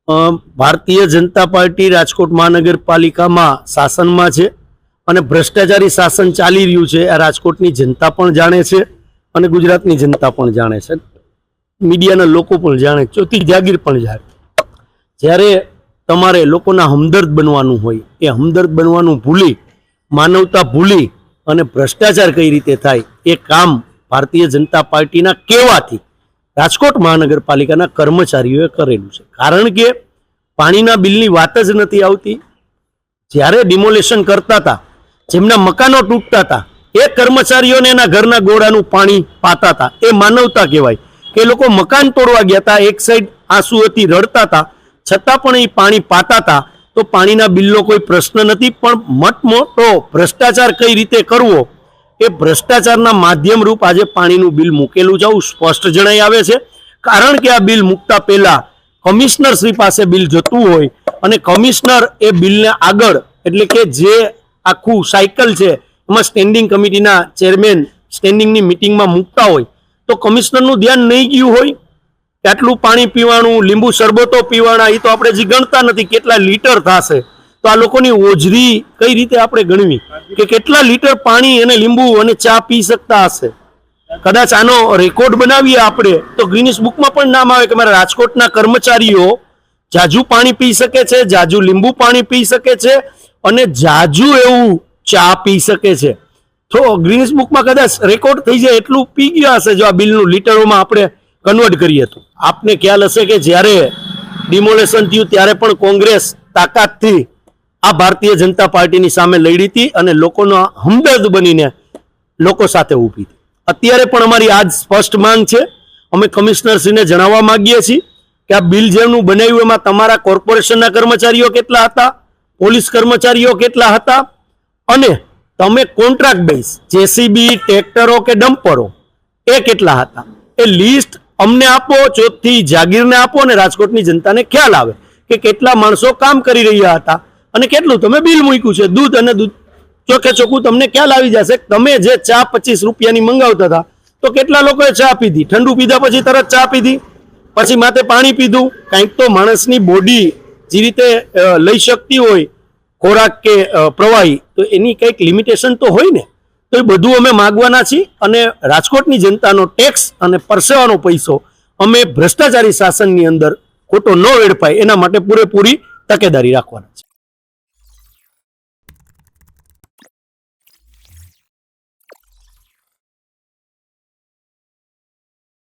Bharatiya Janata party Rajkot મહાનગરપાલિકામાં શાસનમાં છે અને ભ્રષ્ટાચારી શાસન ચાલી રહ્યું છે આ રાજકોટની જનતા પણ જાણે છે અને ગુજરાતની જનતા પણ જાણે છે, મીડિયાના લોકો પણ જાણે, ચોથી જાગીર પણ જાણે. જ્યારે તમારે લોકોના હમદર્દ બનવાનું હોય એ હમદર્દ બનવાનું ભૂલી, માનવતા ભૂલી અને ભ્રષ્ટાચાર કઈ રીતે થાય એ કામ ભારતીય જનતા પાર્ટીના કહેવાથી રાજકોટ મહાનગરપાલિકાના કર્મચારીઓએ કરેલું છે. કારણ કે પાણીના બિલની વાત જ નથી આવતી. જ્યારે ડિમોલેશન કરતા હતા, જેમના મકાનો તૂટતા હતા, એ કર્મચારીઓને એના ઘરના ગોળાનું પાણી પાતા હતા. એ માનવતા કહેવાય કે લોકો મકાન તોડવા ગયા હતા, એક સાઈડ આંસુઓથી રડતા હતા, છતાં પણ એ પાણી પાતા હતા. તો પાણીના બિલનો કોઈ પ્રશ્ન નથી, પણ મોટો ભ્રષ્ટાચાર કઈ રીતે કરવો એ ભ્રષ્ટાચારના માધ્યમ રૂપ આજે પાણીનું બિલ મૂકેલું છે, સ્પષ્ટ જણાઈ આવે છે. કારણ કે આ બિલ મૂકતા પહેલા કમિશનર શ્રી પાસે બિલ જતું હોય અને કમિશનર એ બિલને આગળ, એટલે કે જે આખું સાયકલ છે એમાં સ્ટેન્ડિંગ કમિટીના ચેરમેન સ્ટેન્ડિંગની મિટિંગમાં મૂકતા હોય તો કમિશનરનું ધ્યાન નહીં ગયું હોય. આટલું પાણી પીવાનું, લીંબુ શરબતો પીવાના, એ તો આપણે જે ગણતા નથી કેટલા લીટર થશે. તો આ લોકોની ઓજરી કઈ રીતે આપણે ગણવી કે કેટલા લીટર પાણી અને લીંબુ અને ચા પી શકતા હશે. કદાચ આનો રેકોર્ડ બનાવીએ આપણે તો ગિનિસ બુકમાં પણ નામ આવે કે મારા રાજકોટના કર્મચારીઓ જાજુ પાણી પી શકે છે, જાજુ લીંબુ પાણી પી શકે છે અને જાજુ એવું ચા પી શકે છે. તો ગિનિસ બુકમાં કદાચ રેકોર્ડ થઈ જાય એટલું પી ગયા હશે જો આ બિલનું લીટરોમાં આપણે કન્વર્ટ કરીએ તો. આપને ખ્યાલ હશે કે જ્યારે ડિમોલેશન થયું ત્યારે પણ કોંગ્રેસ તાકાતથી આ ભારતીય જનતા પાર્ટીની સામે લડી હતી અને લોકોનો હમદર્દ બનીને લોકો સાથે ઊભી હતી. અત્યારે પણ અમારી આજ સ્પષ્ટ માંગ છે. અમે કમિશનરશ્રીને જણાવવા માંગીએ છીએ કે આ બિલ જેમનું બનાવ્યું એમાં તમારા કોર્પોરેશનના કર્મચારીઓ કેટલા હતા, પોલીસ કર્મચારીઓ કેટલા હતા અને તમે કોન્ટ્રાક્ટ બેઝ જેસીબી, ટ્રેક્ટરો કે ડમ્પરો એ કેટલા હતા, એ લિસ્ટ અમને આપો, ચોથી જાગીરને આપો અને રાજકોટની જનતાને ખ્યાલ આવે કે કેટલા માણસો કામ કરી રહ્યા હતા અને કેટલું તમે બિલ મૂક્યું છે. દૂધ અને દૂધ ચોખ્ખે ચોખ્ખું તમને ખ્યાલ આવી જશે. તમે જે ચા 25 રૂપિયાની મંગાવતા હતા તો કેટલા લોકોએ ચા પીધી, ઠંડુ પીધા પછી તરત ચા પીધી, પછી માથે પાણી પીધું. કંઈક તો માણસની બોડી જે રીતે લઈ શકતી હોય ખોરાક કે પ્રવાહી, તો એની કંઈક લિમિટેશન તો હોય ને. તો એ બધું અમે માગવાના છીએ અને રાજકોટની જનતાનો ટેક્સ અને પરસેવાનો પૈસો અમે ભ્રષ્ટાચારી શાસનની અંદર ખોટો ન વેડફાય એના માટે પૂરેપૂરી તકેદારી રાખવાના છે.